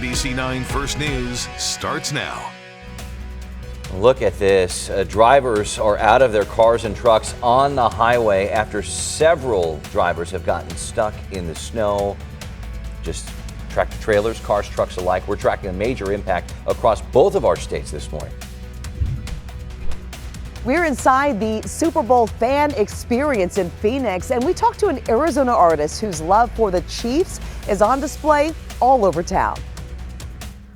KBC9 First News starts now. Look at this. Drivers are out of their cars and trucks on the highway after several drivers have gotten stuck in the snow. Just tractor trailers, cars, trucks alike. We're tracking a major impact across both of our states this morning. We're inside the Super Bowl fan experience in Phoenix, and we talked to an Arizona artist whose love for the Chiefs is on display all over town.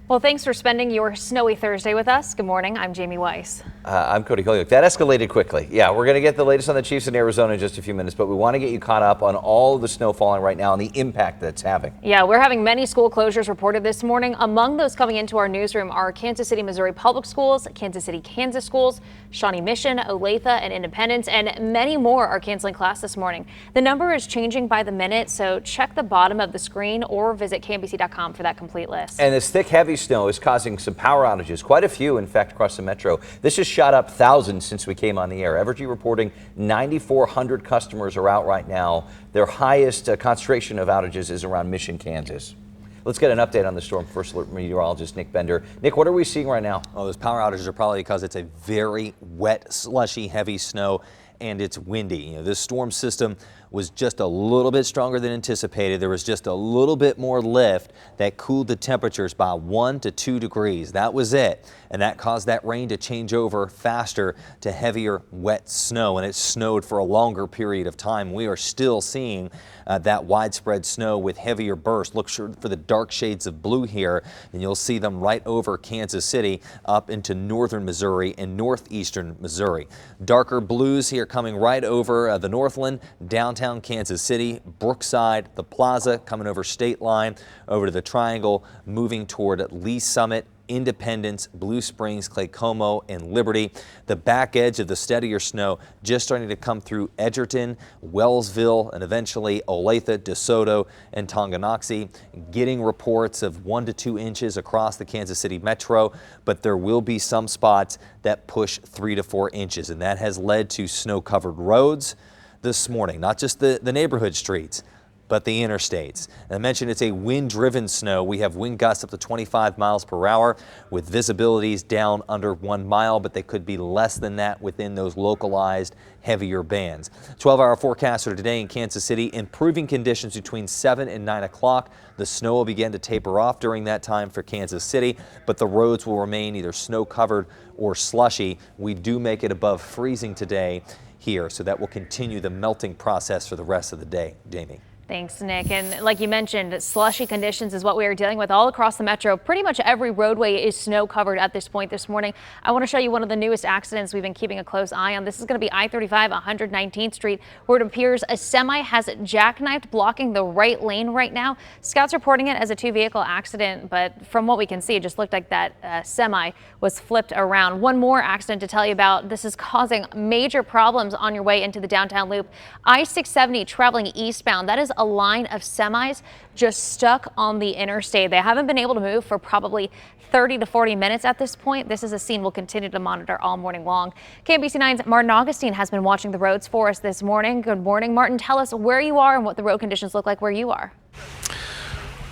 Well, thanks for spending your snowy Thursday with us. Good morning. I'm Jamie Weiss. I'm Cody Holyoke. That escalated quickly. Yeah, we're going to get the latest on the Chiefs in Arizona in just a few minutes, but we want to get you caught up on all the snow falling right now and the impact that's having. Yeah, we're having many school closures reported this morning. Among those coming into our newsroom are Kansas City, Missouri Public Schools, Kansas City, Kansas Schools, Shawnee Mission, Olathe, and Independence, and many more are canceling class this morning. The number is changing by the minute, so check the bottom of the screen or visit KNBC.com for that complete list. And this thick, heavy snow is causing some power outages, quite a few, in fact, across the metro. This has shot up thousands since we came on the air. Evergy reporting 9,400 customers are out right now. Their highest concentration of outages is around Mission, Kansas. Let's get an update on the storm. First Alert meteorologist Nick Bender. Nick, what are we seeing right now? Oh, those power outages are probably because it's a very wet, slushy, heavy snow, and it's windy. You know, this storm system was just a little bit stronger than anticipated. There was just a little bit more lift that cooled the temperatures by 1 to 2 degrees. That was it. And that caused that rain to change over faster to heavier, wet snow. And it snowed for a longer period of time. We are still seeing that widespread snow with heavier bursts. Look for the dark shades of blue here, and you'll see them right over Kansas City up into northern Missouri and northeastern Missouri. Darker blues here coming right over the Northland, downtown Kansas City, Brookside, the Plaza, coming over State Line, over to the Triangle, moving toward Lee Summit, Independence, Blue Springs, Claycomo, and Liberty. The back edge of the steadier snow just starting to come through Edgerton, Wellsville, and eventually Olathe, DeSoto, and Tonganoxie. Getting reports of 1 to 2 inches across the Kansas City metro, but there will be some spots that push 3 to 4 inches, and that has led to snow-covered roads this morning, not just the neighborhood streets, but the interstates. And I mentioned it's a wind-driven snow. We have wind gusts up to 25 miles per hour with visibilities down under 1 mile, but they could be less than that within those localized heavier bands. 12-hour forecast for today in Kansas City, improving conditions between 7 and 9 o'clock. The snow will begin to taper off during that time for Kansas City, but the roads will remain either snow-covered or slushy. We do make it above freezing today here, so that will continue the melting process for the rest of the day. Jamie. Thanks, Nick. And like you mentioned, slushy conditions is what we are dealing with all across the metro. Pretty much every roadway is snow covered at this point this morning. I want to show you one of the newest accidents we've been keeping a close eye on. This is going to be I-35 119th Street, where it appears a semi has jackknifed blocking the right lane right now. Scouts reporting it as a 2-vehicle accident, but from what we can see, it just looked like that semi was flipped around. One more accident to tell you about. This is causing major problems on your way into the downtown loop. I-670 traveling eastbound. That is a line of semis just stuck on the interstate. They haven't been able to move for probably 30 to 40 minutes at this point. This is a scene we'll continue to monitor all morning long. KNBC9's Martin Augustine has been watching the roads for us this morning. Good morning, Martin. Tell us where you are and what the road conditions look like where you are.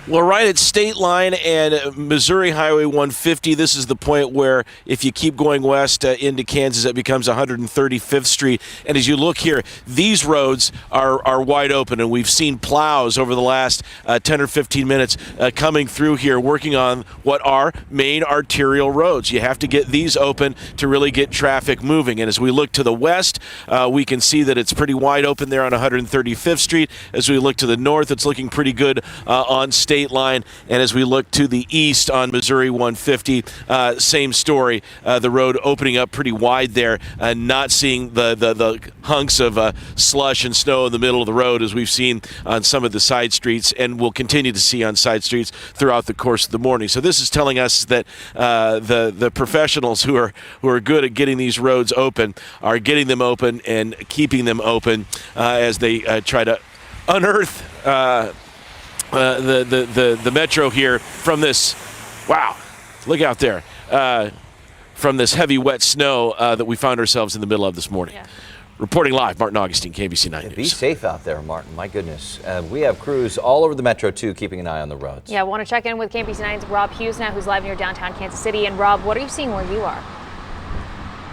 Well, right at State Line and Missouri Highway 150, this is the point where if you keep going west into Kansas, it becomes 135th Street. And as you look here, these roads are wide open, and we've seen plows over the last 10 or 15 minutes coming through here, working on what are main arterial roads. You have to get these open to really get traffic moving. And as we look to the west, we can see that it's pretty wide open there on 135th Street. As we look to the north, it's looking pretty good on State Line, and as we look to the east on Missouri 150, same story. The road opening up pretty wide there, not seeing the hunks of slush and snow in the middle of the road as we've seen on some of the side streets, and we'll continue to see on side streets throughout the course of the morning. So this is telling us that the professionals who are good at getting these roads open are getting them open and keeping them open as they try to unearth the metro here from this, wow, look out there, from this heavy wet snow that we found ourselves in the middle of this morning. Yeah. Reporting live, Martin Augustine, KMBC 9 News. Be safe out there, Martin. My goodness. We have crews all over the metro, too, keeping an eye on the roads. Yeah, I want to check in with KMBC 9's Rob Hughes now, who's live near downtown Kansas City. And Rob, what are you seeing where you are?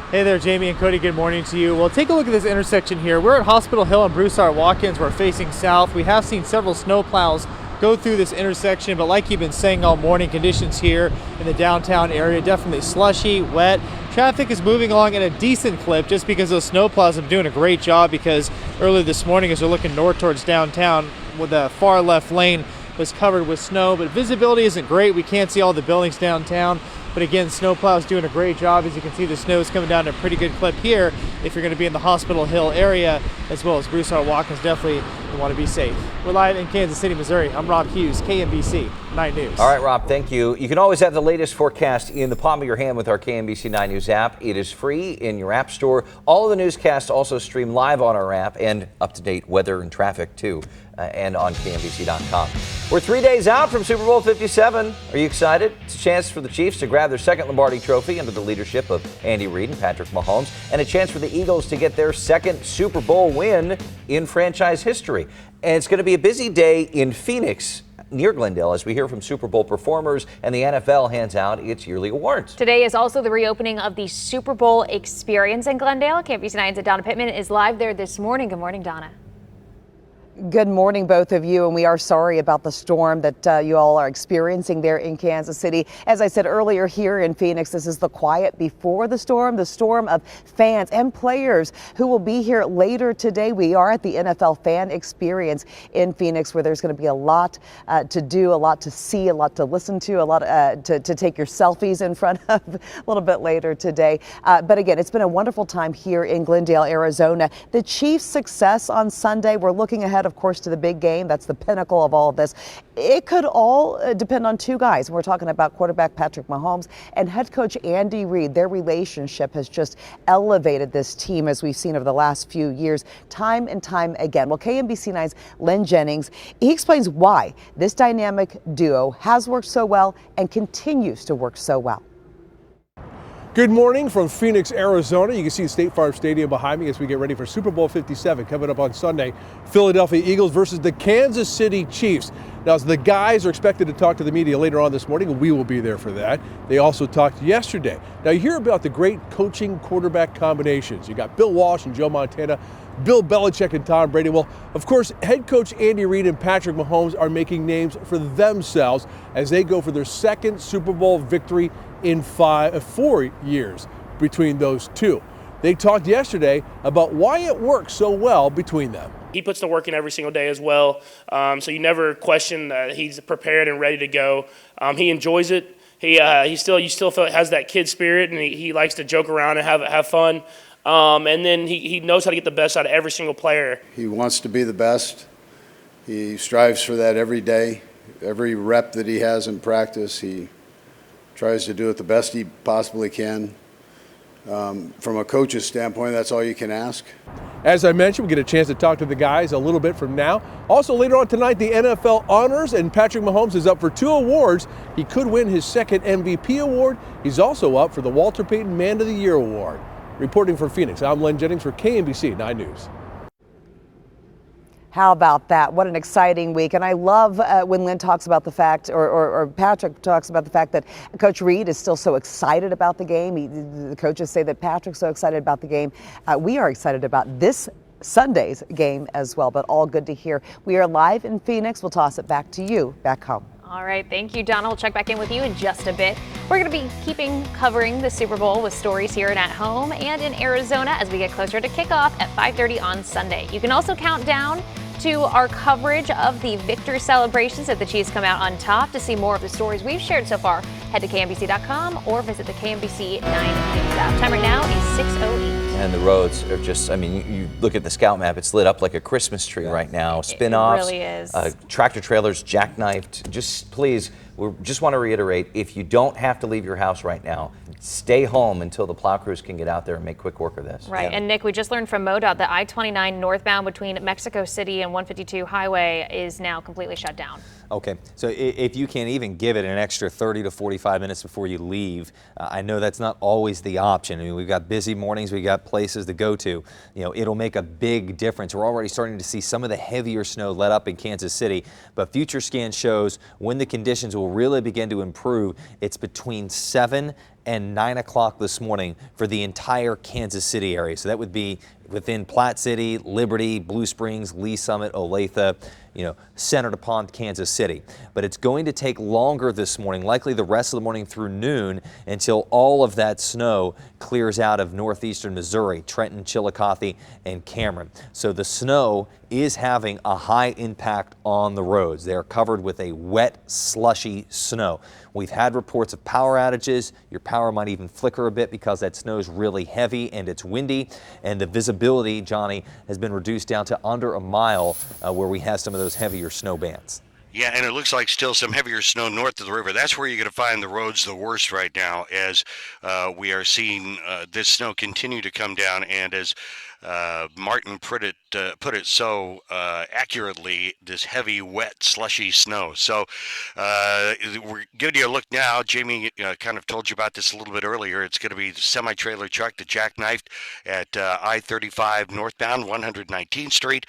Hey there, Jamie and Cody. Good morning to you. Well, take a look at this intersection here. We're at Hospital Hill and Broussard Watkins. We're facing south. We have seen several snow plows go through this intersection, but like you've been saying all morning, conditions here in the downtown area definitely slushy, wet. Traffic is moving along at a decent clip just because those snow plows are doing a great job, because early this morning as we're looking north towards downtown, with the far left lane was covered with snow, but visibility isn't great. We can't see all the buildings downtown. But again, snowplow's doing a great job. As you can see, the snow is coming down at a pretty good clip here if you're going to be in the Hospital Hill area, as well as Broussard Watkins. Definitely you want to be safe. We're live in Kansas City, Missouri. I'm Rob Hughes, KMBC 9 News. All right, Rob, thank you. You can always have the latest forecast in the palm of your hand with our KMBC 9 News app. It is free in your app store. All of the newscasts also stream live on our app, and up-to-date weather and traffic, too, and on KMBC.com. We're 3 days out from Super Bowl 57. Are you excited? It's a chance for the Chiefs to grab their second Lombardi Trophy under the leadership of Andy Reid and Patrick Mahomes, and a chance for the Eagles to get their second Super Bowl win in franchise history. And it's going to be a busy day in Phoenix, near Glendale, as we hear from Super Bowl performers, and the NFL hands out its yearly awards. Today is also the reopening of the Super Bowl experience in Glendale. KMBC 9's Donna Pittman is live there this morning. Good morning, Donna. Good morning, both of you, and we are sorry about the storm that you all are experiencing there in Kansas City. As I said earlier, here in Phoenix, this is the quiet before the storm of fans and players who will be here later today. We are at the NFL Fan Experience in Phoenix, where there's going to be a lot to do, a lot to see, a lot to listen to, a lot to take your selfies in front of a little bit later today. But again, it's been a wonderful time here in Glendale, Arizona. The Chiefs' success on Sunday, we're looking ahead, of course, to the big game. That's the pinnacle of all of this. It could all depend on two guys. We're talking about quarterback Patrick Mahomes and head coach Andy Reid. Their relationship has just elevated this team, as we've seen over the last few years, time and time again. Well, KMBC 9's Len Jennings, he explains why this dynamic duo has worked so well and continues to work so well. Good morning from Phoenix, Arizona. You can see State Farm Stadium behind me as we get ready for Super Bowl 57 coming up on Sunday. Philadelphia Eagles versus the Kansas City Chiefs. Now, the guys are expected to talk to the media later on this morning, and we will be there for that. They also talked yesterday. Now, you hear about the great coaching quarterback combinations. You got Bill Walsh and Joe Montana, Bill Belichick and Tom Brady. Well, of course, head coach Andy Reid and Patrick Mahomes are making names for themselves as they go for their second Super Bowl victory in 4 years between those two. They talked yesterday about why it works so well between them. He puts the work in every single day as well, so you never question that he's prepared and ready to go. He enjoys it. You still feel has that kid spirit, and he likes to joke around and have fun. And then he knows how to get the best out of every single player. He wants to be the best. He strives for that every day. Every rep that he has in practice, he tries to do it the best he possibly can. From a coach's standpoint, that's all you can ask. As I mentioned, we get a chance to talk to the guys a little bit from now. Also later on tonight, the NFL honors, and Patrick Mahomes is up for 2 awards. He could win his second MVP award. He's also up for the Walter Payton Man of the Year award. Reporting from Phoenix, I'm Len Jennings for KMBC 9 News. How about that? What an exciting week. And I love when Lynn talks about the fact, or Patrick talks about the fact that Coach Reid is still so excited about the game. The coaches say that Patrick's so excited about the game. We are excited about this Sunday's game as well, but all good to hear. We are live in Phoenix. We'll toss it back to you back home. All right, thank you, Donna. We'll check back in with you in just a bit. We're going to be covering the Super Bowl with stories here and at home and in Arizona as we get closer to kickoff at 5:30 on Sunday. You can also count down to our coverage of the victory celebrations if the Chiefs come out on top. To see more of the stories we've shared so far, head to KMBC.com or visit the KMBC 9 News app. Time right now is 6:08. And the roads are just, I mean, you look at the scout map, it's lit up like a Christmas tree right now. Spin-offs, it really is. Tractor trailers jackknifed. Just please, we just want to reiterate, if you don't have to leave your house right now, stay home until the plow crews can get out there and make quick work of this. Right, and Nick, we just learned from MoDOT that I-29 northbound between Mexico City and 152 Highway is now completely shut down. Okay, so if you can even give it an extra 30 to 45 minutes before you leave, I know that's not always the option. I mean, we've got busy mornings, we've got places to go to. You know, it'll make a big difference. We're already starting to see some of the heavier snow let up in Kansas City, but Future Scan shows when the conditions will really begin to improve, it's between 7 and 9 o'clock this morning for the entire Kansas City area. So that would be within Platte City, Liberty, Blue Springs, Lee Summit, Olathe, you know, centered upon Kansas City. But it's going to take longer this morning, likely the rest of the morning through noon, until all of that snow clears out of northeastern Missouri, Trenton, Chillicothe, and Cameron. So the snow is having a high impact on the roads. They are covered with a wet, slushy snow. We've had reports of power outages. Your power might even flicker a bit because that snow is really heavy and it's windy. And the visibility, Johnny, has been reduced down to under a mile where we have some of those heavier snow bands. Yeah, and it looks like still some heavier snow north of the river. That's where you're going to find the roads the worst right now, as we are seeing this snow continue to come down. And as Martin put it so accurately, this heavy, wet, slushy snow. So we're giving you a look now. Jamie kind of told you about this a little bit earlier. It's going to be the semi-trailer truck that jackknifed at I-35 northbound 119th Street.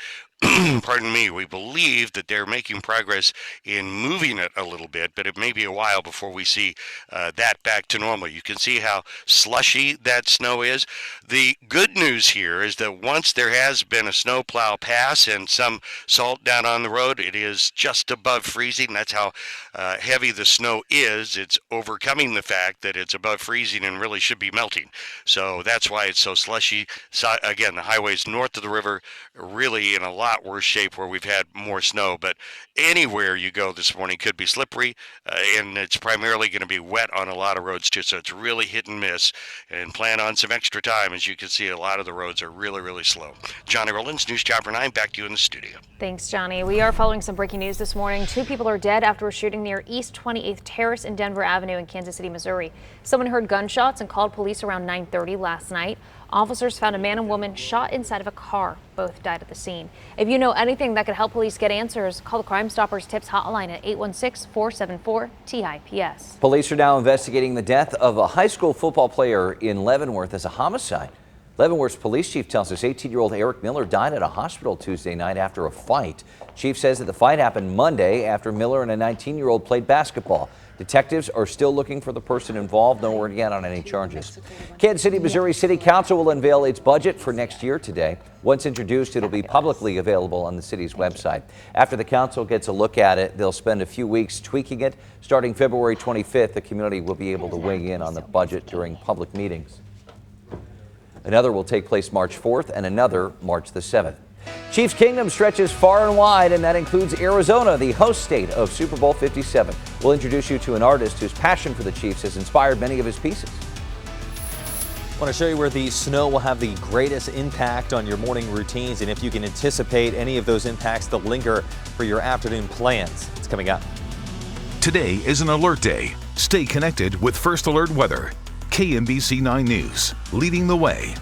Pardon me, we believe that they're making progress in moving it a little bit, but it may be a while before we see that back to normal. You can see how slushy that snow is. The good news here is that once there has been a snowplow pass and some salt down on the road, it is just above freezing. That's how heavy the snow is. It's overcoming the fact that it's above freezing and really should be melting. So that's why it's so slushy. So, again, the highways north of the river really in a lot worse shape where we've had more snow, but anywhere you go this morning could be slippery, and it's primarily going to be wet on a lot of roads too, so it's really hit and miss, and plan on some extra time. As you can see, a lot of the roads are really slow. Johnny Rollins, News Chopper 9, back to you in the studio. Thanks, Johnny. We are following some breaking news this morning. 2 people are dead after a shooting near East 28th Terrace and Denver Avenue in Kansas City, Missouri. Someone heard gunshots and called police around 9:30 last night. Officers found a man and woman shot inside of a car. Both died at the scene. If you know anything that could help police get answers, call the Crime Stoppers Tips hotline at 816-474-TIPS. Police are now investigating the death of a high school football player in Leavenworth as a homicide. Leavenworth's police chief tells us 18-year-old Eric Miller died at a hospital Tuesday night after a fight. Chief says that the fight happened Monday after Miller and a 19-year-old played basketball. Detectives are still looking for the person involved. No word yet on any charges. Kansas City, Missouri City Council will unveil its budget for next year today. Once introduced, it'll be publicly available on the city's website. After the council gets a look at it, they'll spend a few weeks tweaking it. Starting February 25th, the community will be able to weigh in on the budget during public meetings. Another will take place March 4th and another March the 7th. Chiefs Kingdom stretches far and wide, and that includes Arizona, the host state of Super Bowl 57. We'll introduce you to an artist whose passion for the Chiefs has inspired many of his pieces. I want to show you where the snow will have the greatest impact on your morning routines, and if you can anticipate any of those impacts to linger for your afternoon plans. It's coming up. Today is an alert day. Stay connected with First Alert Weather. KMBC 9 News, leading the way.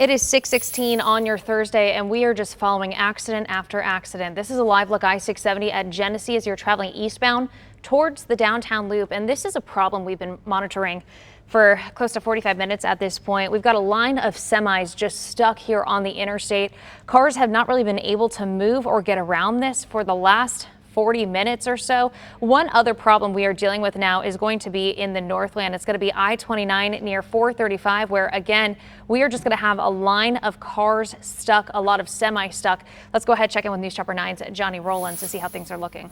It is 6:16 on your Thursday, and we are just following accident after accident. This is a live look I-670 at Genesee as you're traveling eastbound towards the downtown loop. And this is a problem we've been monitoring for close to 45 minutes at this point. We've got a line of semis just stuck here on the interstate. Cars have not really been able to move or get around this for the last 40 minutes or so. One other problem we are dealing with now is going to be in the Northland. It's going to be I-29 near 435, where again, we are just going to have a line of cars stuck, a lot of semi stuck. Let's go ahead and check in with News Chopper 9's Johnny Rollins to see how things are looking.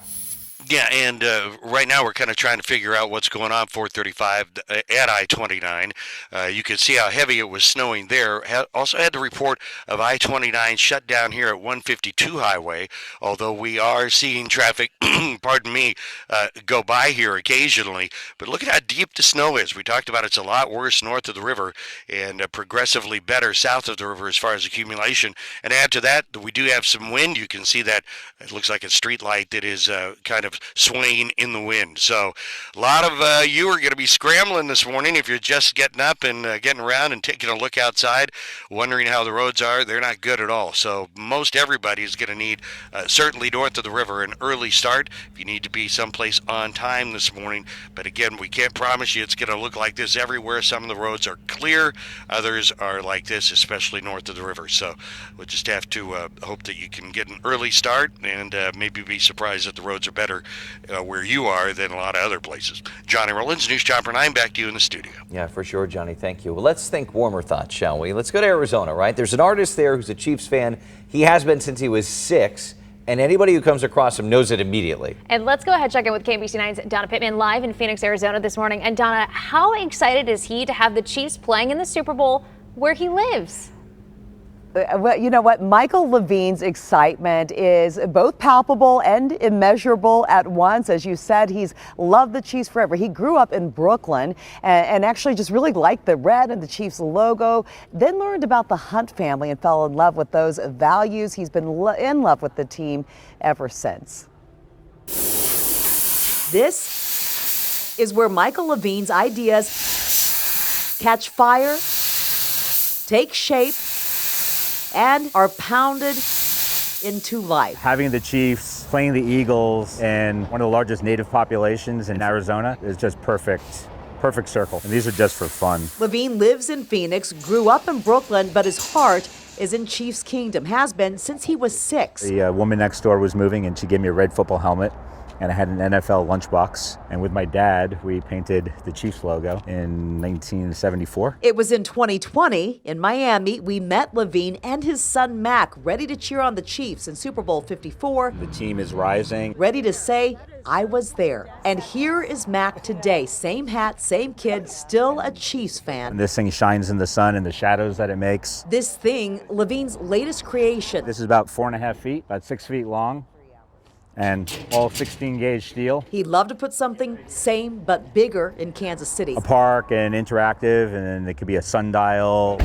Yeah, and right now we're kind of trying to figure out what's going on 435 at I-29. You can see how heavy it was snowing there. Also had the report of I-29 shut down here at 152 highway, although we are seeing traffic, pardon me, go by here occasionally. But look at how deep the snow is. We talked about it's a lot worse north of the river and progressively better south of the river as far as accumulation. And add to that, we do have some wind. You can see that it looks like a street light that is kind of swaying in the wind. So a lot of you are going to be scrambling this morning if you're just getting up and getting around and taking a look outside, wondering how the roads are. They're not good at all. So most everybody is going to need, certainly north of the river, an early start if you need to be someplace on time this morning. But again, we can't promise you it's going to look like this everywhere. Some of the roads are clear. Others are like this, especially north of the river. So we'll just have to hope that you can get an early start and maybe be surprised that the roads are better where you are than a lot of other places. Johnny Rollins, News Chopper 9, back to you in the studio. Yeah, for sure, Johnny. Thank you. Well, let's think warmer thoughts, shall we? Let's go to Arizona, right? There's an artist there who's a Chiefs fan. He has been since he was 6, and anybody who comes across him knows it immediately. And let's go ahead and check in with KMBC 9's Donna Pittman live in Phoenix, Arizona this morning. And Donna, how excited is he to have the Chiefs playing in the Super Bowl where he lives? Well, you know what? Michael Levine's excitement is both palpable and immeasurable at once. As you said, he's loved the Chiefs forever. He grew up in Brooklyn and actually just really liked the red and the Chiefs logo, then learned about the Hunt family and fell in love with those values. He's been in love with the team ever since. This is where Michael Levine's ideas catch fire, take shape, and are pounded into life. Having the Chiefs playing the Eagles in one of the largest native populations in Arizona is just perfect circle. And these are just for fun. Levine lives in Phoenix, grew up in Brooklyn, but his heart is in Chiefs Kingdom, has been since he was 6. The woman next door was moving and she gave me a red football helmet. And I had an NFL lunchbox. And with my dad, we painted the Chiefs logo in 1974. It was in 2020 in Miami. We met Levine and his son Mac, ready to cheer on the Chiefs in Super Bowl 54. The team is rising. Ready to say, I was there. And here is Mac today. Same hat, same kid, still a Chiefs fan. And this thing shines in the sun and the shadows that it makes. This thing, Levine's latest creation. This is about 4.5 feet, about 6 feet long. And all 16 gauge steel. He'd love to put something same but bigger in Kansas City. A park and interactive, and it could be a sundial.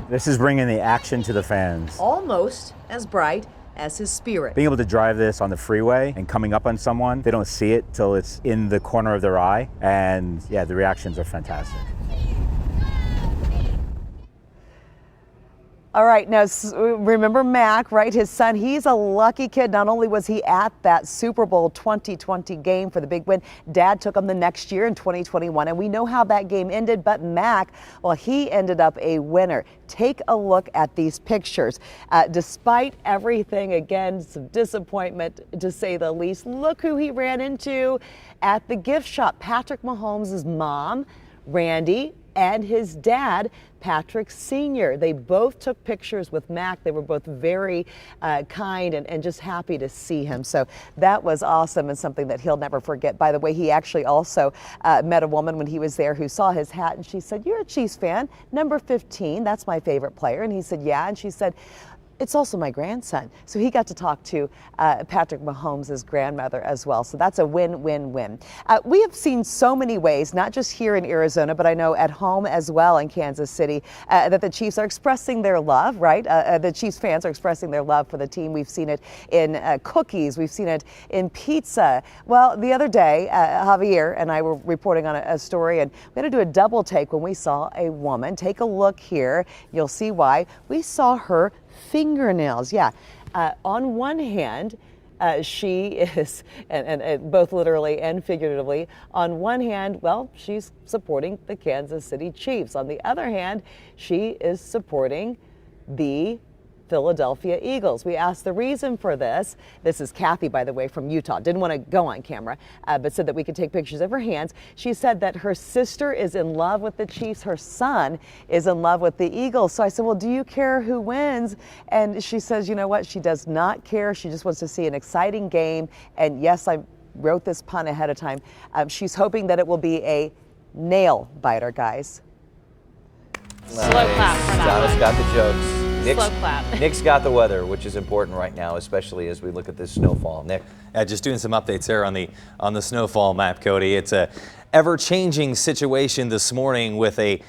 This is bringing the action to the fans. Almost as bright as his spirit. Being able to drive this on the freeway and coming up on someone, they don't see it till it's in the corner of their eye. And yeah, the reactions are fantastic. All right, now remember Mac, right? His son, he's a lucky kid. Not only was he at that Super Bowl 2020 game for the big win, Dad took him the next year in 2021, and we know how that game ended, but Mac, well, he ended up a winner. Take a look at these pictures. Despite everything, again, some disappointment to say the least, look who he ran into at the gift shop. Patrick Mahomes' mom, Randy, and his dad, Patrick Sr. They both took pictures with Mac. They were both very kind and just happy to see him. So that was awesome and something that he'll never forget. By the way, he actually also met a woman when he was there who saw his hat, and she said, "You're a Chiefs fan, number 15. That's my favorite player." And he said, "Yeah." And she said, it's also my grandson. So he got to talk to Patrick Mahomes' grandmother as well. So that's a win-win-win. We have seen so many ways, not just here in Arizona, but I know at home as well in Kansas City, that the Chiefs are expressing their love, right? The Chiefs fans are expressing their love for the team. We've seen it in cookies. We've seen it in pizza. Well, the other day, Javier and I were reporting on a story, and we had to do a double take when we saw a woman. Take a look here. You'll see why. We saw her fingernails. Yeah. On one hand, she is, and both literally and figuratively, on one hand, well, she's supporting the Kansas City Chiefs. On the other hand, she is supporting the Philadelphia Eagles. We asked the reason for this. This is Kathy, by the way, from Utah. Didn't want to go on camera, but said that we could take pictures of her hands. She said that her sister is in love with the Chiefs. Her son is in love with the Eagles. So I said, well, do you care who wins? And she says, you know what? She does not care. She just wants to see an exciting game. And yes, I wrote this pun ahead of time. She's hoping that it will be a nail biter, guys. Slow clap for that Donna's one. got the jokes. Slow clap. Nick's got the weather, which is important right now, especially as we look at this snowfall. Nick. Just doing some updates there on the snowfall map, Cody. It's a ever-changing situation this morning with a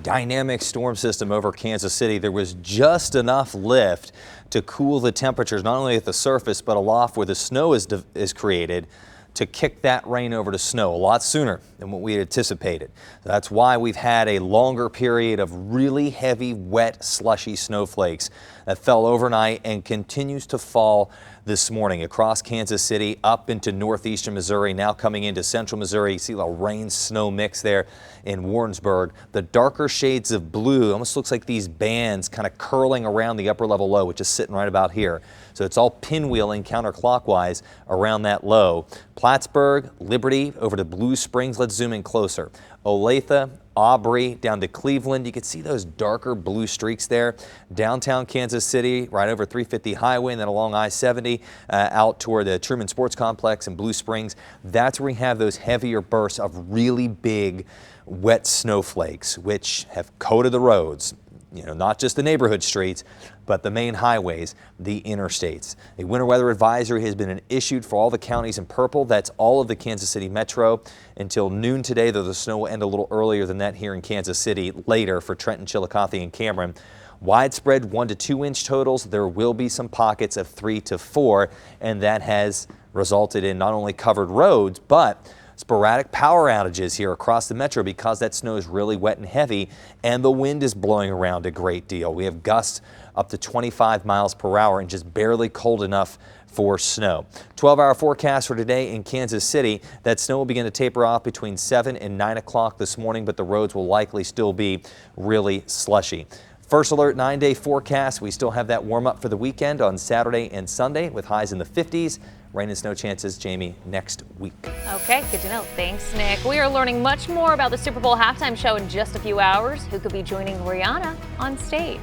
dynamic storm system over Kansas City. There was just enough lift to cool the temperatures, not only at the surface, but aloft where the snow is created, to kick that rain over to snow a lot sooner than what we had anticipated. That's why we've had a longer period of really heavy, wet, slushy snowflakes that fell overnight and continues to fall this morning across Kansas City up into northeastern Missouri, now coming into central Missouri. You see a little rain-snow mix there in Warrensburg. The darker shades of blue almost looks like these bands kind of curling around the upper level low, which is sitting right about here. So it's all pinwheeling counterclockwise around that low. Plattsburgh, Liberty, over to Blue Springs. Let's zoom in closer. Olathe, Aubrey, down to Cleveland. You can see those darker blue streaks there. Downtown Kansas City, right over 350 Highway, and then along I-70 out toward the Truman Sports Complex and Blue Springs. That's where we have those heavier bursts of really big wet snowflakes, which have coated the roads. You know, not just the neighborhood streets, but the main highways, the interstates. A winter weather advisory has been issued for all the counties in purple. That's all of the Kansas City metro until noon today, though the snow will end a little earlier than that here in Kansas City later for Trenton, Chillicothe, and Cameron. Widespread 1 to 2 inch totals. There will be some pockets of 3 to 4, and that has resulted in not only covered roads, but sporadic power outages here across the metro because that snow is really wet and heavy and the wind is blowing around a great deal. We have gusts up to 25 miles per hour and just barely cold enough for snow. 12-hour forecast for today in Kansas City. That snow will begin to taper off between 7 and 9 o'clock this morning, but the roads will likely still be really slushy. First alert 9-day forecast. We still have that warm up for the weekend on Saturday and Sunday with highs in the 50s. Rain and snow chances, Jamie, next week. Okay, good to know. Thanks, Nick. We are learning much more about the Super Bowl halftime show in just a few hours. Who could be joining Rihanna on stage?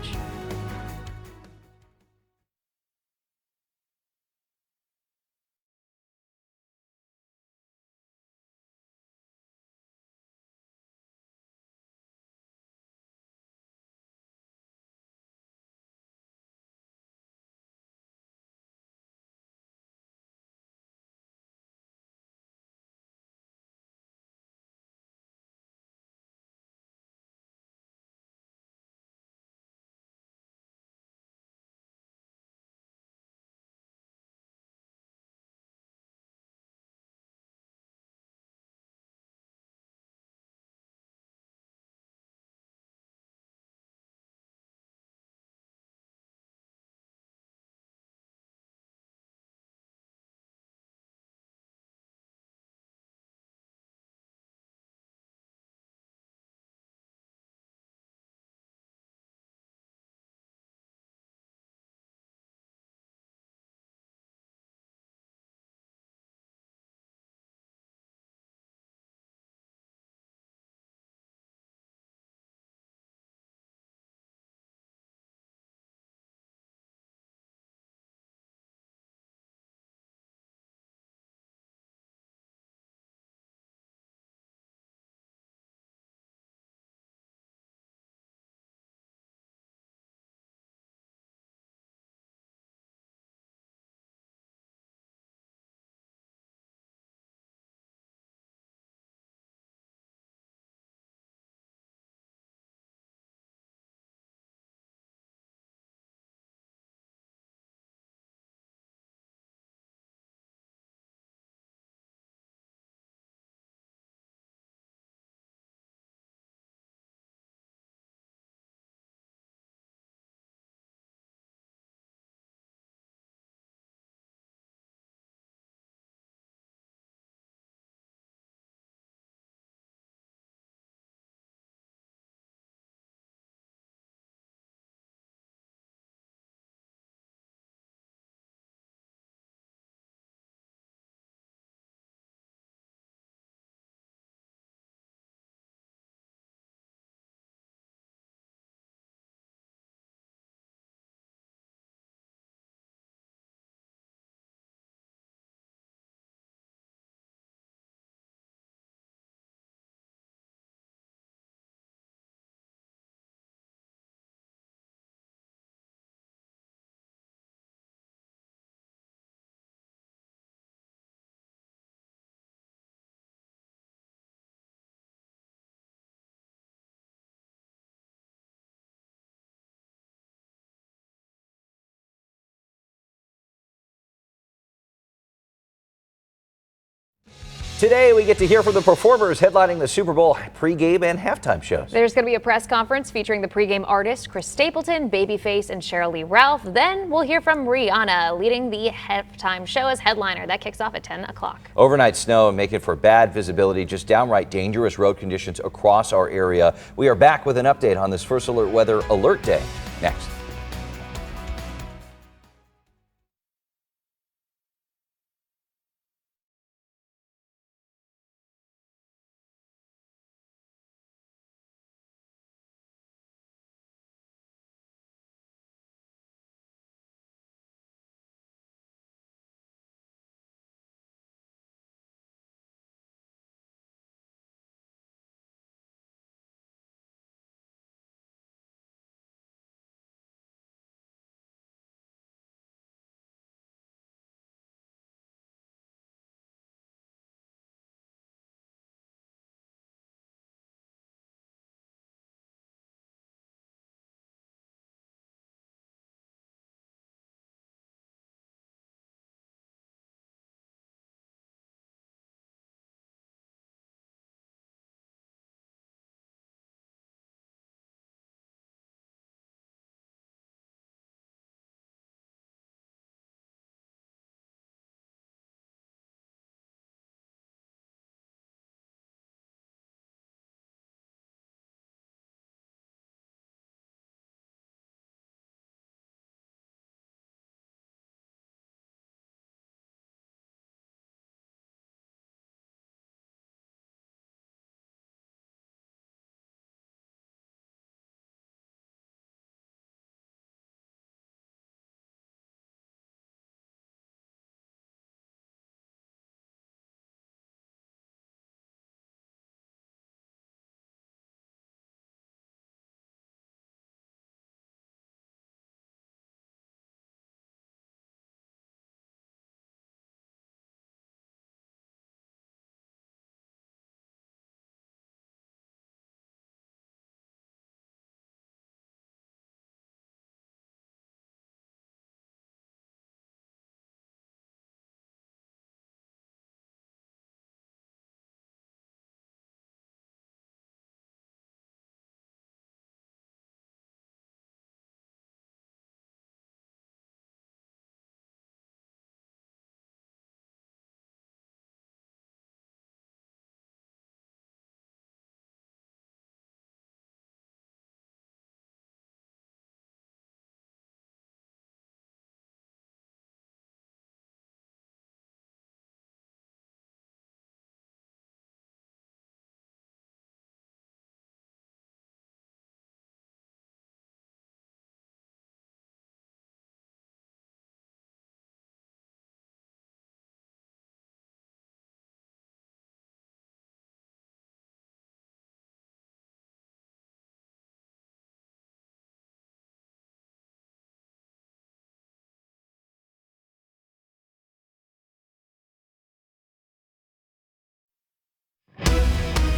Today, we get to hear from the performers headlining the Super Bowl pregame and halftime shows. There's going to be a press conference featuring the pregame artists Chris Stapleton, Babyface, and Sheryl Lee Ralph. Then we'll hear from Rihanna leading the halftime show as headliner. That kicks off at 10 o'clock. Overnight snow making for bad visibility, just downright dangerous road conditions across our area. We are back with an update on this First Alert Weather Alert Day next.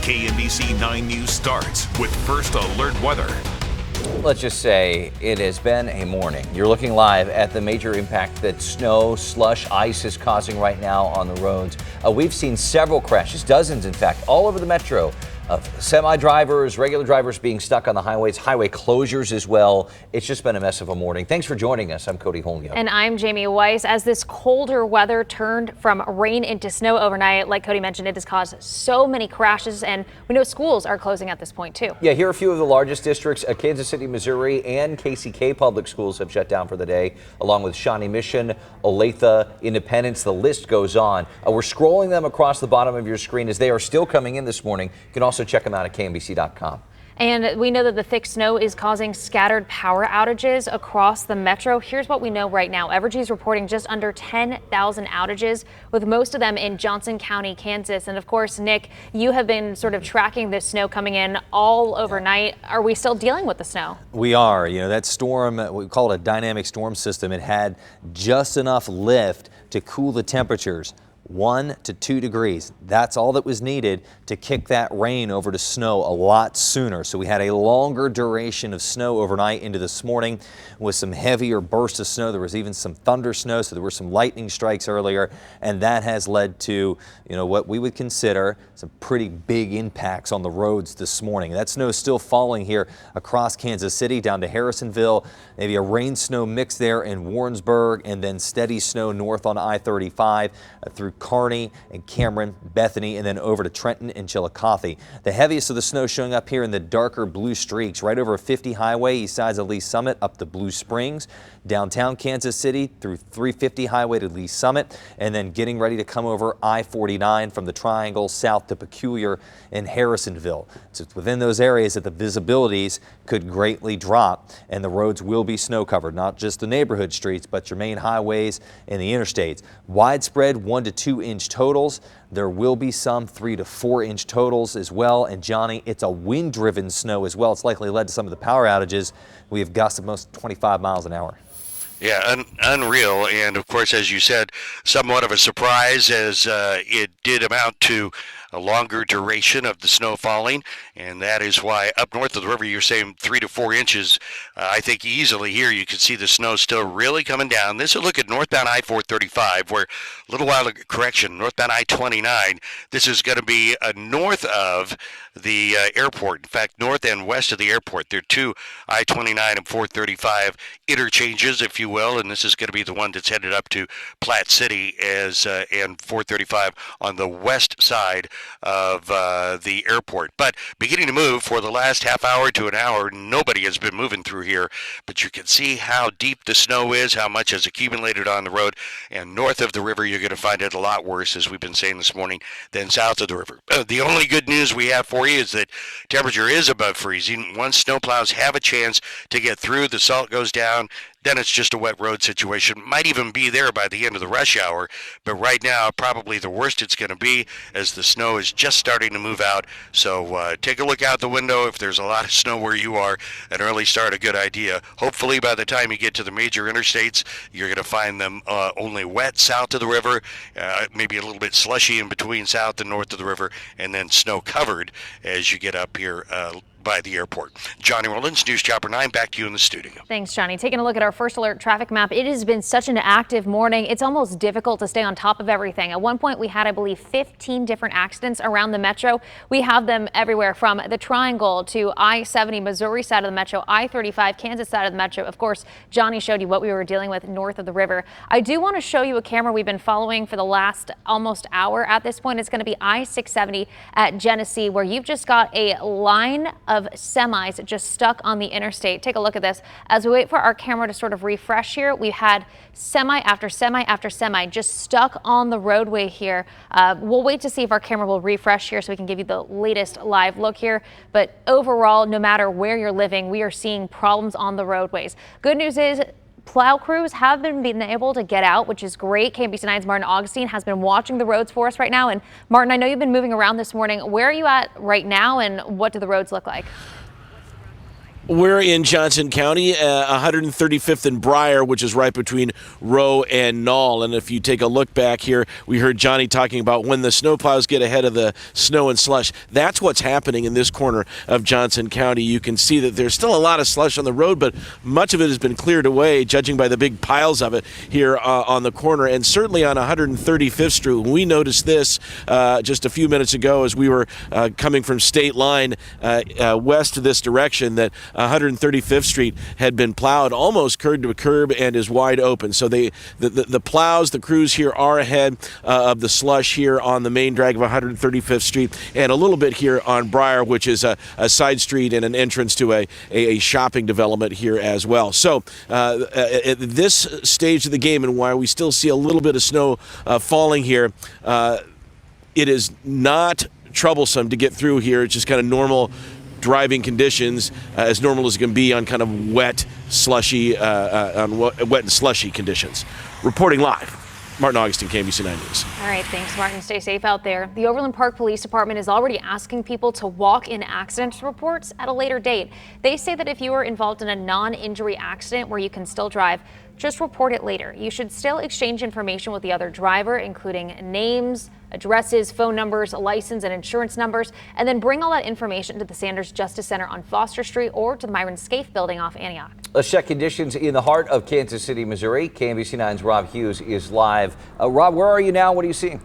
KMBC 9 News starts with First Alert Weather. Let's just say it has been a morning. You're looking live at the major impact that snow, slush, ice is causing right now on the roads. We've seen several crashes, dozens in fact, all over the metro, of semi-drivers, regular drivers being stuck on the highways, highway closures as well. It's just been a mess of a morning. Thanks for joining us. I'm Cody Holmgren. And I'm Jamie Weiss. As this colder weather turned from rain into snow overnight, like Cody mentioned, it has caused so many crashes, and we know schools are closing at this point too. Yeah, here are a few of the largest districts. Kansas City, Missouri, and KCK public schools have shut down for the day, along with Shawnee Mission, Olathe, Independence. The list goes on. We're scrolling them across the bottom of your screen as they are still coming in this morning. You can also check them out at KMBC.com. And we know that the thick snow is causing scattered power outages across the metro. Here's what we know right now. Evergy is reporting just under 10,000 outages, with most of them in Johnson County, Kansas. And of course, Nick, you have been sort of tracking this snow coming in all overnight. Are we still dealing with the snow? We are. You know, that storm, we call it a dynamic storm system. It had just enough lift to cool the temperatures 1 to 2 degrees. That's all that was needed to kick that rain over to snow a lot sooner. So we had a longer duration of snow overnight into this morning with some heavier bursts of snow. There was even some thunder snow, so there were some lightning strikes earlier, and that has led to, what we would consider some pretty big impacts on the roads this morning. That snow is still falling here across Kansas City down to Harrisonville, maybe a rain snow mix there in Warrensburg, and then steady snow north on I-35 through Kearney and Cameron, Bethany, and then over to Trenton and Chillicothe. The heaviest of the snow showing up here in the darker blue streaks right over 50 Highway, east sides of Lee Summit up to Blue Springs, downtown Kansas City through 350 Highway to Lee Summit, and then getting ready to come over I-49 from the Triangle south to Peculiar in Harrisonville. So it's within those areas that the visibilities could greatly drop, and the roads will be snow covered, not just the neighborhood streets, but your main highways and the interstates. Widespread 1 to 2 inch totals. There will be some 3 to 4 inch totals as well. And Johnny, it's a wind-driven snow as well. It's likely led to some of the power outages. We have gusts of most 25 miles an hour. Yeah, unreal. And of course, as you said, somewhat of a surprise as it did amount to a longer duration of the snow falling, and that is why up north of the river you're saying 3 to 4 inches. I think easily here you can see the snow still really coming down. This is a look at northbound I-435, where a little while ago, correction, northbound I-29, this is going to be north of the airport. In fact, north and west of the airport. There are two I-29 and 435 interchanges, if you will, and this is going to be the one that's headed up to Platte City as and 435 on the west side of the airport. But beginning to move for the last half hour to an hour. Nobody has been moving through here, but you can see how deep the snow is, how much has accumulated on the road. And north of the river, you're going to find it a lot worse, as we've been saying this morning, than south of the river. The only good news we have for you is that temperature is above freezing. Once snowplows have a chance to get through, the salt goes down, then it's just a wet road situation. Might even be there by the end of the rush hour, but right now probably the worst it's going to be as the snow is just starting to move out. So take a look out the window. If there's a lot of snow where you are, an early start a good idea. Hopefully by the time you get to the major interstates, you're going to find them only wet south of the river, maybe a little bit slushy in between south and north of the river, and then snow covered as you get up here by the airport. Johnny Rollins, News Chopper 9, back to you in the studio. Thanks, Johnny. Taking a look at our first alert traffic map, it has been such an active morning. It's almost difficult to stay on top of everything. At one point, we had, I believe, 15 different accidents around the metro. We have them everywhere from the Triangle to I-70, Missouri side of the metro, I-35, Kansas side of the metro. Of course, Johnny showed you what we were dealing with north of the river. I do want to show you a camera we've been following for the last almost hour at this point. It's going to be I-670 at Genesee, where you've just got a line of semis just stuck on the interstate. Take a look at this. As we wait for our camera to sort of refresh here, we had semi after semi after semi just stuck on the roadway here. We'll wait to see if our camera will refresh here so we can give you the latest live look here. But overall, no matter where you're living, we are seeing problems on the roadways. Good news is plow crews have been able to get out, which is great. KMBC 9's Martin Augustine has been watching the roads for us right now. And Martin, I know you've been moving around this morning. Where are you at right now, and what do the roads look like? We're in Johnson County, 135th and Briar, which is right between Rowe and Knoll. And if you take a look back here, we heard Johnny talking about when the snowplows get ahead of the snow and slush. That's what's happening in this corner of Johnson County. You can see that there's still a lot of slush on the road, but much of it has been cleared away, judging by the big piles of it here on the corner. And certainly on 135th Street, we noticed this just a few minutes ago as we were coming from State Line west to this direction, that 135th Street had been plowed almost curb to curb and is wide open. So the plows, the crews here are ahead of the slush here on the main drag of 135th Street, and a little bit here on Briar, which is a side street and an entrance to a shopping development here as well. So at this stage of the game, and while we still see a little bit of snow falling here, it is not troublesome to get through here. It's just kind of normal driving conditions, as normal as it can be on kind of wet, slushy, wet and slushy conditions. Reporting live, Martin Augustine, KMBC 9 News. All right, thanks, Martin. Stay safe out there. The Overland Park Police Department is already asking people to walk in accident reports at a later date. They say that if you are involved in a non-injury accident where you can still drive, just report it later. You should still exchange information with the other driver, including names, addresses, phone numbers, license and insurance numbers, and then bring all that information to the Sanders Justice Center on Foster Street or to the Myron Scaife building off Antioch. Let's check conditions in the heart of Kansas City, Missouri. KMBC 9's Rob Hughes is live. Rob, where are you now? What are you seeing?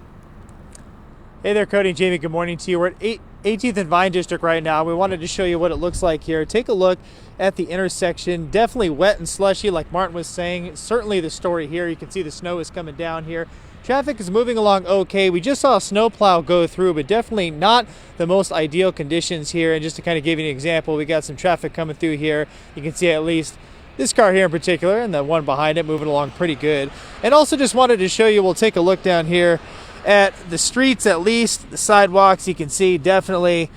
Hey there, Cody and Jamie. Good morning to you. We're at 18th and Vine District right now. We wanted to show you what it looks like here. Take a look at the intersection. Definitely wet and slushy, like Martin was saying. Certainly the story here. You can see the snow is coming down here. Traffic is moving along okay. We just saw a snowplow go through, but definitely not the most ideal conditions here. And just to kind of give you an example, we got some traffic coming through here. You can see at least this car here in particular and the one behind it moving along pretty good. And also just wanted to show you, we'll take a look down here at the streets, at least the sidewalks. You can see definitely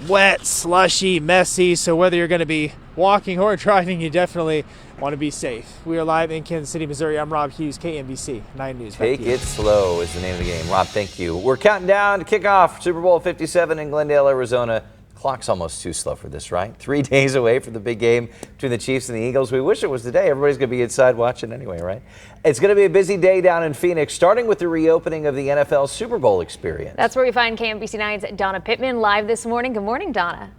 wet, slushy, messy. So whether you're going to be walking or driving, you definitely want to be safe. We are live in Kansas City, Missouri. I'm Rob Hughes, KMBC 9 News. Take it slow is the name of the game. Rob, thank you. We're counting down to kickoff Super Bowl 57 in Glendale, Arizona. Clock's almost too slow for this, right? 3 days away from the big game between the Chiefs and the Eagles. We wish it was today. Everybody's going to be inside watching anyway, right? It's going to be a busy day down in Phoenix, starting with the reopening of the NFL Super Bowl experience. That's where we find KMBC 9's Donna Pittman live this morning. Good morning, Donna.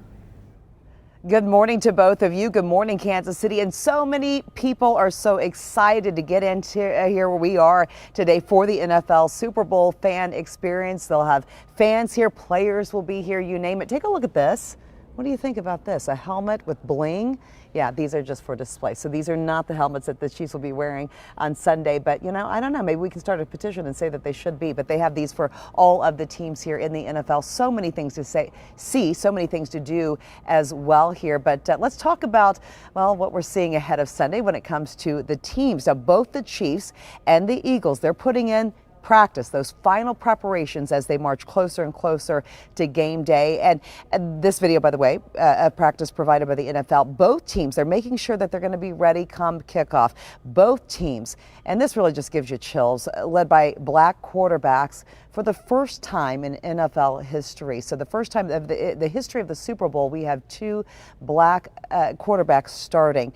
Good morning to both of you. Good morning, Kansas City. And so many people are so excited to get into here where we are today for the NFL Super Bowl fan experience. They'll have fans here, players will be here, you name it. Take a look at this. What do you think about this? A helmet with bling? Yeah, these are just for display. So these are not the helmets that the Chiefs will be wearing on Sunday. But, you know, I don't know. Maybe we can start a petition and say that they should be. But they have these for all of the teams here in the NFL. So many things to see, so many things to do as well here. But let's talk about, well, what we're seeing ahead of Sunday when it comes to the teams. Now, both the Chiefs and the Eagles, they're putting in practice, those final preparations as they march closer and closer to game day. And this video, by the way, a practice provided by the NFL. Both teams, they're making sure that they're going to be ready come kickoff. Both teams, and this really just gives you chills, led by black quarterbacks for the first time in NFL history. So the first time of the history of the Super Bowl, we have 2 black quarterbacks starting.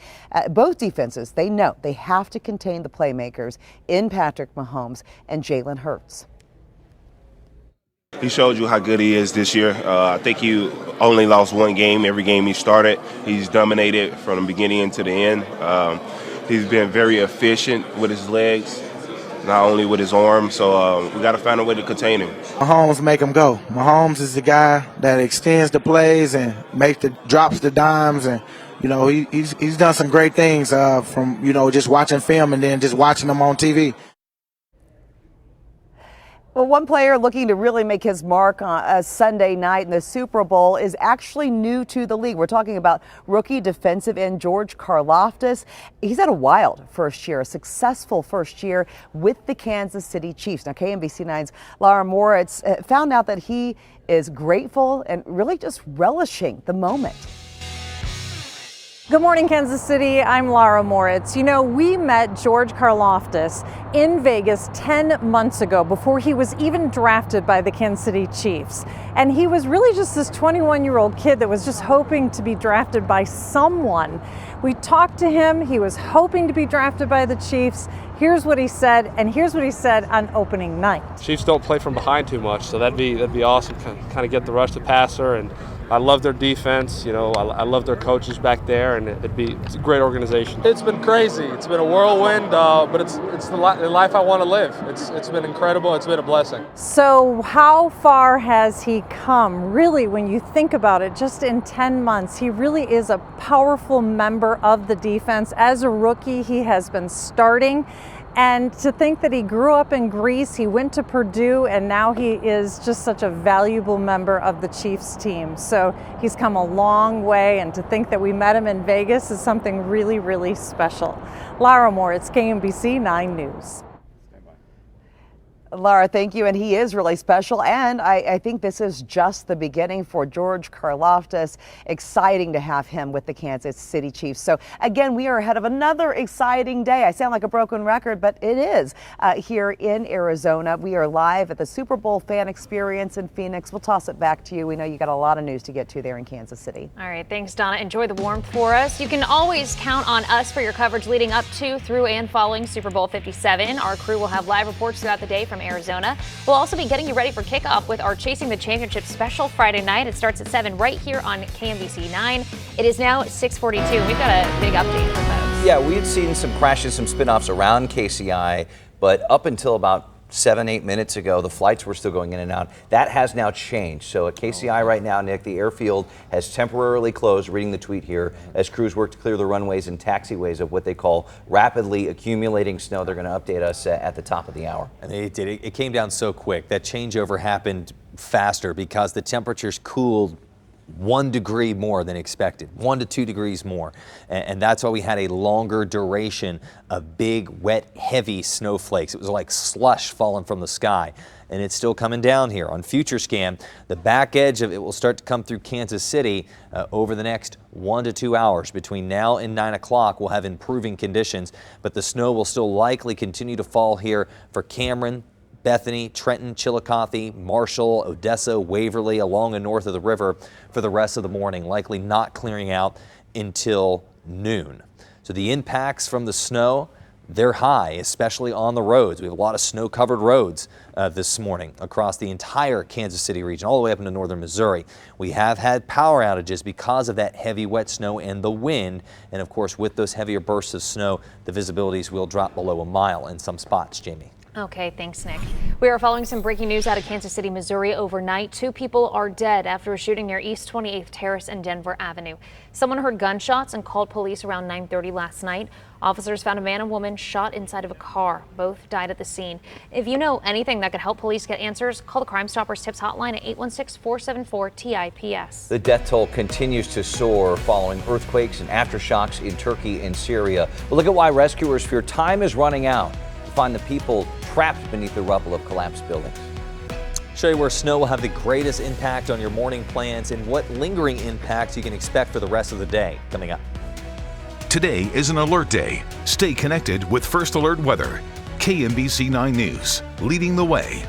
Both defenses, they know they have to contain the playmakers in Patrick Mahomes and Jalen Hurts. He showed you how good he is this year. I think he only lost 1 game. Every game he started, he's dominated from the beginning to the end. He's been very efficient with his legs, not only with his arm. So we got to find a way to contain him. Mahomes make him go. Mahomes is the guy that extends the plays and drops the dimes, and you know he's done some great things from just watching film and then just watching them on TV. Well, one player looking to really make his mark on a Sunday night in the Super Bowl is actually new to the league. We're talking about rookie defensive end George Karlaftis. He's had a wild first year, a successful first year with the Kansas City Chiefs. Now, KMBC 9's Laura Moritz found out that he is grateful and really just relishing the moment. Good morning, Kansas City. I'm Laura Moritz. You know, we met George Karlaftis in Vegas 10 months ago before he was even drafted by the Kansas City Chiefs. And he was really just this 21-year-old kid that was just hoping to be drafted by someone. We talked to him. He was hoping to be drafted by the Chiefs. Here's what he said, and here's what he said on opening night. Chiefs don't play from behind too much, so that'd be awesome. Kind of get the rush to passer, and I love their defense. You know, I love their coaches back there, and it's a great organization. It's been crazy. It's been a whirlwind, but it's the life I want to live. It's been incredible. It's been a blessing. So how far has he come? Really, when you think about it, just in 10 months, he really is a powerful member of the defense. As a rookie, he has been starting. And to think that he grew up in Greece, he went to Purdue, and now he is just such a valuable member of the Chiefs team. So he's come a long way, and to think that we met him in Vegas is something really, really special. Laura Moritz, KMBC 9 News. Laura, thank you. And he is really special. And I think this is just the beginning for George Karlaftis. Exciting to have him with the Kansas City Chiefs. So again, we are ahead of another exciting day. I sound like a broken record, but it is here in Arizona. We are live at the Super Bowl fan experience in Phoenix. We'll toss it back to you. We know you got a lot of news to get to there in Kansas City. All right. Thanks, Donna. Enjoy the warmth for us. You can always count on us for your coverage leading up to, through, and following Super Bowl 57. Our crew will have live reports throughout the day from Arizona. We'll also be getting you ready for kickoff with our Chasing the Championship special Friday night. It starts at 7 right here on KMBC 9. It is now 6:42, and we've got a big update for folks. Yeah, we had seen some crashes, some spin-offs around KCI, but up until about 7-8 minutes ago, the flights were still going in and out. That has now changed. So at KCI right now, Nick, the airfield has temporarily closed, reading the tweet here, as crews work to clear the runways and taxiways of what they call rapidly accumulating snow. They're going to update us at the top of the hour. And they did. It came down so quick. That changeover happened faster because the temperatures cooled 1 degree more than expected, 1 to 2 degrees more. And that's why we had a longer duration of big, wet, heavy snowflakes. It was like slush falling from the sky. And it's still coming down here. On FutureScan, the back edge of it will start to come through Kansas City over the next 1 to 2 hours. Between now and 9 o'clock, we'll have improving conditions, but the snow will still likely continue to fall here for Cameron, Bethany, Trenton, Chillicothe, Marshall, Odessa, Waverly, along and north of the river for the rest of the morning, likely not clearing out until noon. So the impacts from the snow, they're high, especially on the roads. We have a lot of snow-covered roads this morning across the entire Kansas City region, all the way up into northern Missouri. We have had power outages because of that heavy wet snow and the wind. And of course, with those heavier bursts of snow, the visibilities will drop below a mile in some spots, Jamie. Okay, thanks, Nick. We are following some breaking news out of Kansas City, Missouri overnight. 2 people are dead after a shooting near East 28th Terrace and Denver Avenue. Someone heard gunshots and called police around 9:30 last night. Officers found a man and woman shot inside of a car. Both died at the scene. If you know anything that could help police get answers, call the Crime Stoppers Tips Hotline at 816-474-TIPS. The death toll continues to soar following earthquakes and aftershocks in Turkey and Syria. But look at why rescuers fear time is running out to find the people trapped beneath the rubble of collapsed buildings. Show you where snow will have the greatest impact on your morning plans and what lingering impacts you can expect for the rest of the day coming up. Today is an alert day. Stay connected with First Alert Weather. KMBC 9 News, leading the way.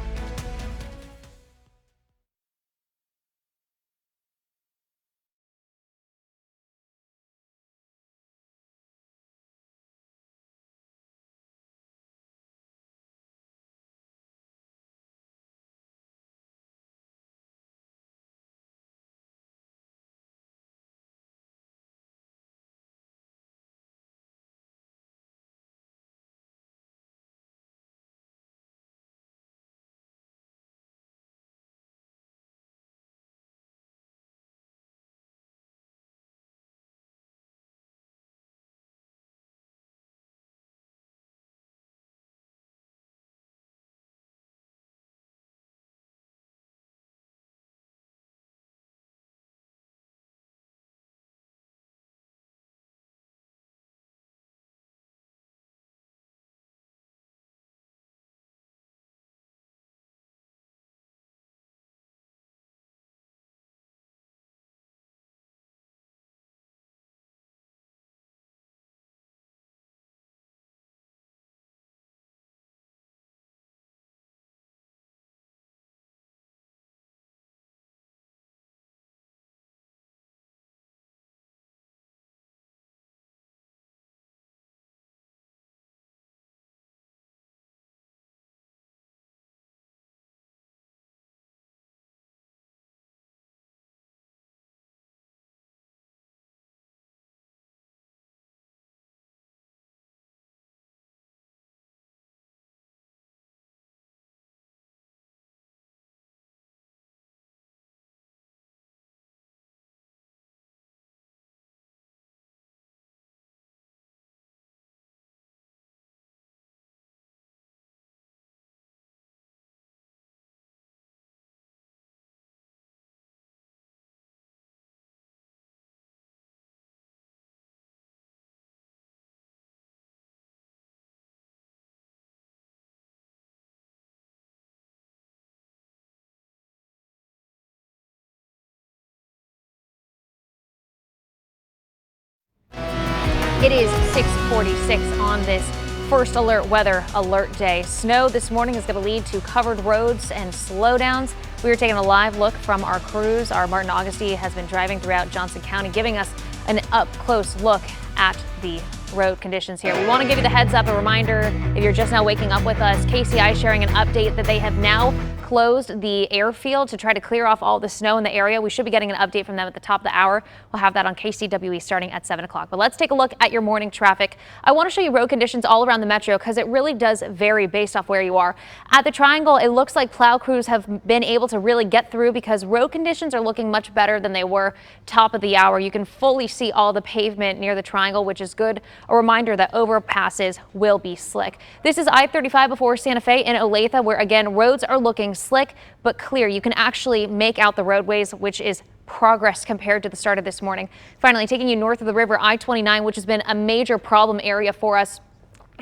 It is 6:46 on this First Alert Weather Alert Day. Snow this morning is going to lead to covered roads and slowdowns. We are taking a live look from our crews. Our Martin Augusty has been driving throughout Johnson County, giving us an up-close look at the road conditions here. We want to give you the heads up, a reminder, if you're just now waking up with us, KCI sharing an update that they have now closed the airfield to try to clear off all the snow in the area. We should be getting an update from them at the top of the hour. We'll have that on KCWE starting at 7 o'clock. But let's take a look at your morning traffic. I want to show you road conditions all around the metro because it really does vary based off where you are. At the Triangle, it looks like plow crews have been able to really get through because road conditions are looking much better than they were top of the hour. You can fully see all the pavement near the Triangle, which is good. A reminder that overpasses will be slick. This is I-35 before Santa Fe in Olathe, where again, roads are looking slick but clear. You can actually make out the roadways, which is progress compared to the start of this morning. Finally, taking you north of the river, I-29, which has been a major problem area for us.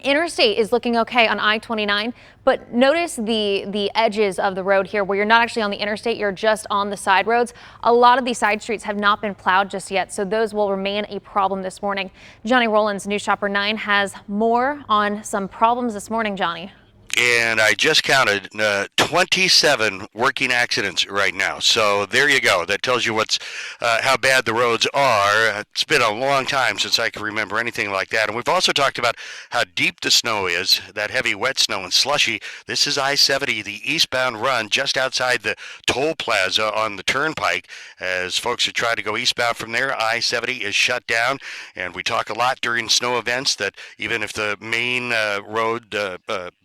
Interstate is looking okay on I-29, but notice the edges of the road here where you're not actually on the interstate, you're just on the side roads. A lot of these side streets have not been plowed just yet, so those will remain a problem this morning. Johnny Rollins, News Shopper 9, has more on some problems this morning. Johnny. And I just counted 27 working accidents right now. So there you go. That tells you what's how bad the roads are. It's been a long time since I can remember anything like that. And we've also talked about how deep the snow is, that heavy wet snow and slushy. This is I-70, the eastbound run just outside the toll plaza on the turnpike. As folks are trying to go eastbound from there, I-70 is shut down. And we talk a lot during snow events that even if the main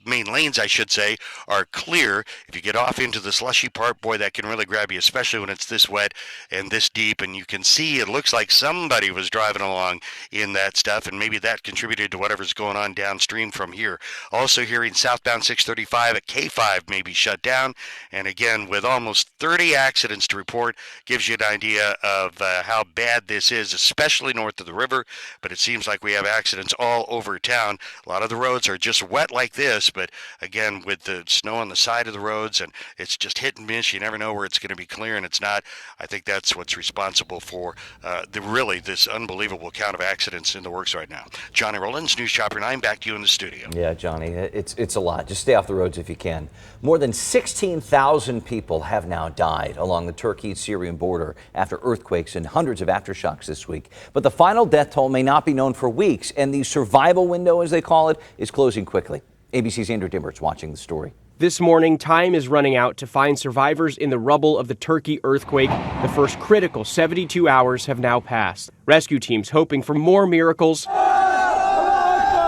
main lanes, I should say, are clear, if you get off into the slushy part, boy, that can really grab you, especially when it's this wet and this deep. And you can see it looks like somebody was driving along in that stuff, and maybe that contributed to whatever's going on downstream from here. Also hearing southbound 635 at K5 may be shut down. And again, with almost 30 accidents to report, gives you an idea of how bad this is, especially north of the river. But it seems like we have accidents all over town. A lot of the roads are just wet like this, but again, with the snow on the side of the roads, and it's just hit and miss. You never know where it's going to be clear, and it's not. I think that's what's responsible for this unbelievable count of accidents in the works right now. Johnny Rollins, News Shopper 9, back to you in the studio. Yeah, Johnny, it's a lot. Just stay off the roads if you can. More than 16,000 people have now died along the Turkey-Syrian border after earthquakes and hundreds of aftershocks this week. But the final death toll may not be known for weeks, and the survival window, as they call it, is closing quickly. ABC's Andrew Dimbert's watching the story. This morning, time is running out to find survivors in the rubble of the Turkey earthquake. The first critical 72 hours have now passed. Rescue teams hoping for more miracles.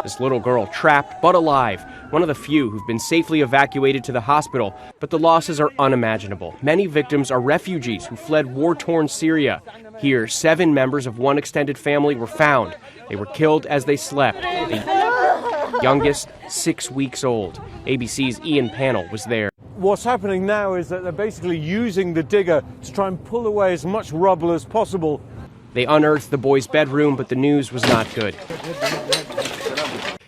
This little girl trapped but alive, one of the few who've been safely evacuated to the hospital. But the losses are unimaginable. Many victims are refugees who fled war-torn Syria. Here, 7 members of one extended family were found. They were killed as they slept. The youngest, 6 weeks old. ABC's Ian Pannell was there. What's happening now is that they're basically using the digger to try and pull away as much rubble as possible. They unearthed the boy's bedroom, but the news was not good.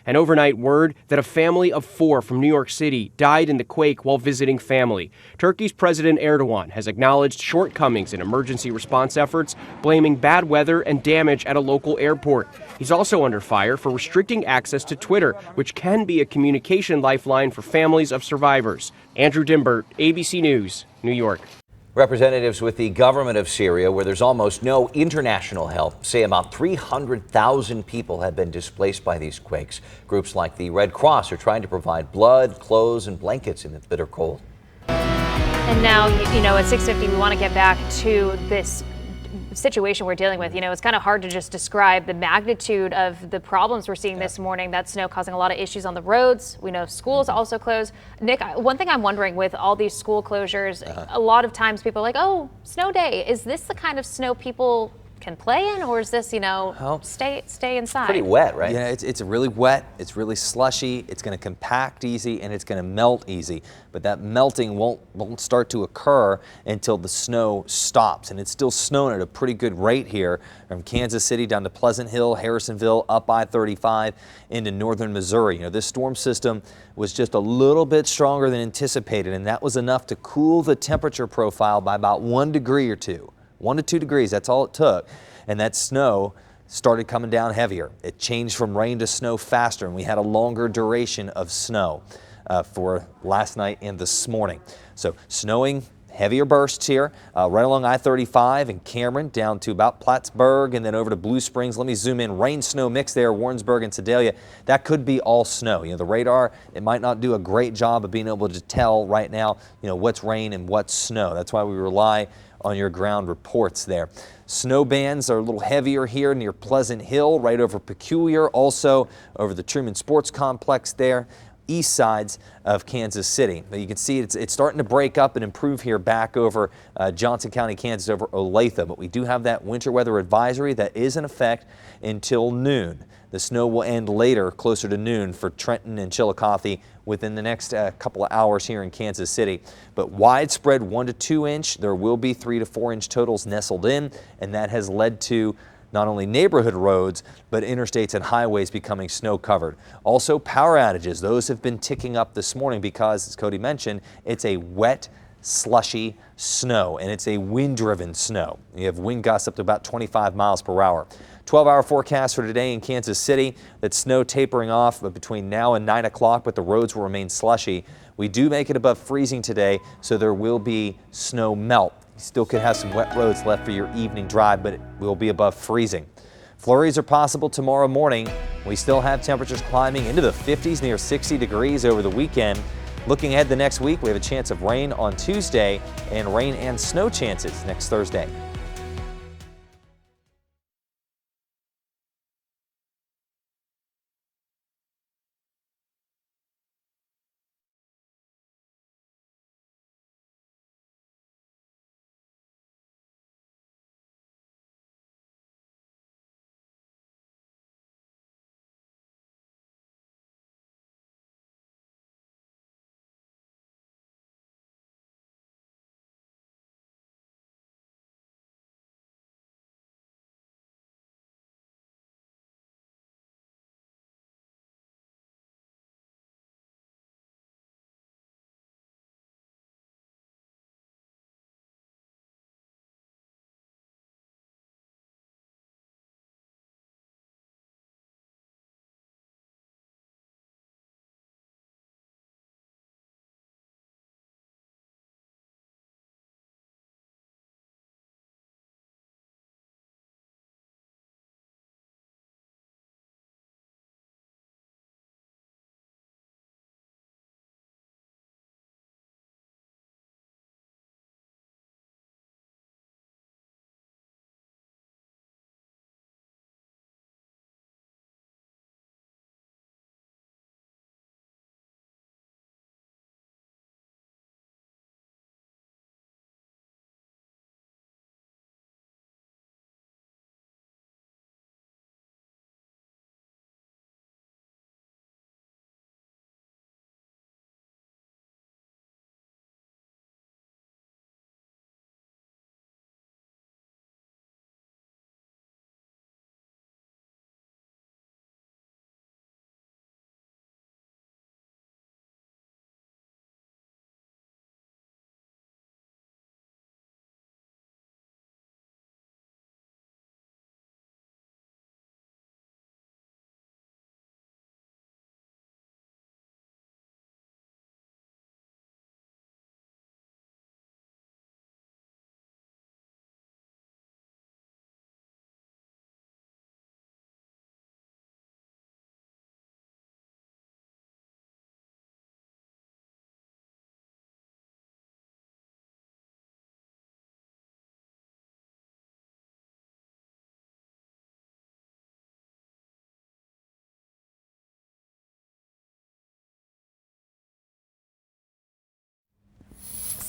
An overnight word that a family of 4 from New York City died in the quake while visiting family. Turkey's President Erdogan has acknowledged shortcomings in emergency response efforts, blaming bad weather and damage at a local airport. He's also under fire for restricting access to Twitter, which can be a communication lifeline for families of survivors. Andrew Dimbert, ABC News, New York. Representatives with the government of Syria, where there's almost no international help, say about 300,000 people have been displaced by these quakes. Groups like the Red Cross are trying to provide blood, clothes, and blankets in the bitter cold. And now, at 6:50, we want to get back to this situation we're dealing with. It's kind of hard to just describe the magnitude of the problems we're seeing this morning. That snow causing a lot of issues on the roads. We know schools also closed. Nick, one thing I'm wondering with all these school closures, a lot of times people are like, oh, snow day. Is this the kind of snow people can play in, or is this, stay inside? Pretty wet, right? Yeah, it's really wet, it's really slushy, it's going to compact easy, and it's going to melt easy. But that melting won't start to occur until the snow stops. And it's still snowing at a pretty good rate here from Kansas City down to Pleasant Hill, Harrisonville, up I-35 into northern Missouri. This storm system was just a little bit stronger than anticipated, and that was enough to cool the temperature profile by about 1 degree or 2. 1 to 2 degrees, that's all it took. And that snow started coming down heavier. It changed from rain to snow faster, and we had a longer duration of snow for last night and this morning. So snowing, heavier bursts here right along I-35 and Cameron down to about Plattsburgh and then over to Blue Springs. Let me zoom in. Rain snow mix there, Warrensburg and Sedalia. That could be all snow. You know, the radar, it might not do a great job of being able to tell right now, you know, what's rain and what's snow. That's why we rely on your ground reports there. Snow bands are a little heavier here near Pleasant Hill, right over Peculiar, also over the Truman Sports Complex there. East sides of Kansas City. But you can see it's starting to break up and improve here back over Johnson County, Kansas, over Olathe. But we do have that winter weather advisory that is in effect until noon. The snow will end later, closer to noon, for Trenton and Chillicothe within the next couple of hours here in Kansas City. But widespread 1 to 2 inch. There will be 3 to 4 inch totals nestled in, and that has led to not only neighborhood roads, but interstates and highways becoming snow covered. Also power outages. Those have been ticking up this morning because, as Cody mentioned, it's a wet, slushy snow, and it's a wind-driven snow. You have wind gusts up to about 25 miles per hour. 12-hour forecast for today in Kansas City. That snow tapering off between now and 9 o'clock, but the roads will remain slushy. We do make it above freezing today, so there will be snow melt. You still could have some wet roads left for your evening drive, but it will be above freezing. Flurries are possible tomorrow morning. We still have temperatures climbing into the 50s, near 60 degrees over the weekend. Looking ahead the next week, we have a chance of rain on Tuesday and rain and snow chances next Thursday.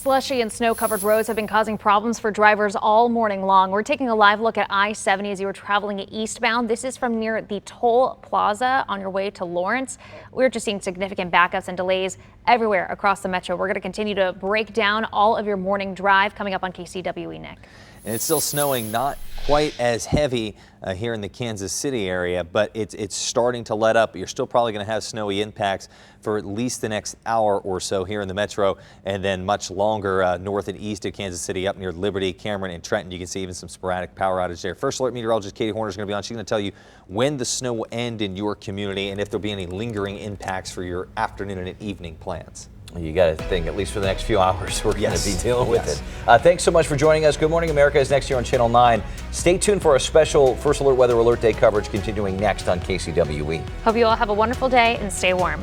Slushy and snow-covered roads have been causing problems for drivers all morning long. We're taking a live look at I-70 as you were traveling eastbound. This is from near the Toll Plaza on your way to Lawrence. We're just seeing significant backups and delays everywhere across the metro. We're going to continue to break down all of your morning drive coming up on KCWE, Nick. and it's still snowing, not quite as heavy here in the Kansas City area, but it's starting to let up. You're still probably going to have snowy impacts for at least the next hour or so here in the metro, and then much longer north and east of Kansas City, up near Liberty, Cameron, and Trenton. You can see even some sporadic power outage there. First Alert meteorologist Katie Horner is going to be on. She's going to tell you when the snow will end in your community and if there'll be any lingering impacts for your afternoon and evening plans. You got to think, at least for the next few hours, we're going to be dealing with it. Thanks so much for joining us. Good Morning America is next year on Channel 9. Stay tuned for a special First Alert Weather Alert Day coverage continuing next on KCWE. Hope you all have a wonderful day and stay warm.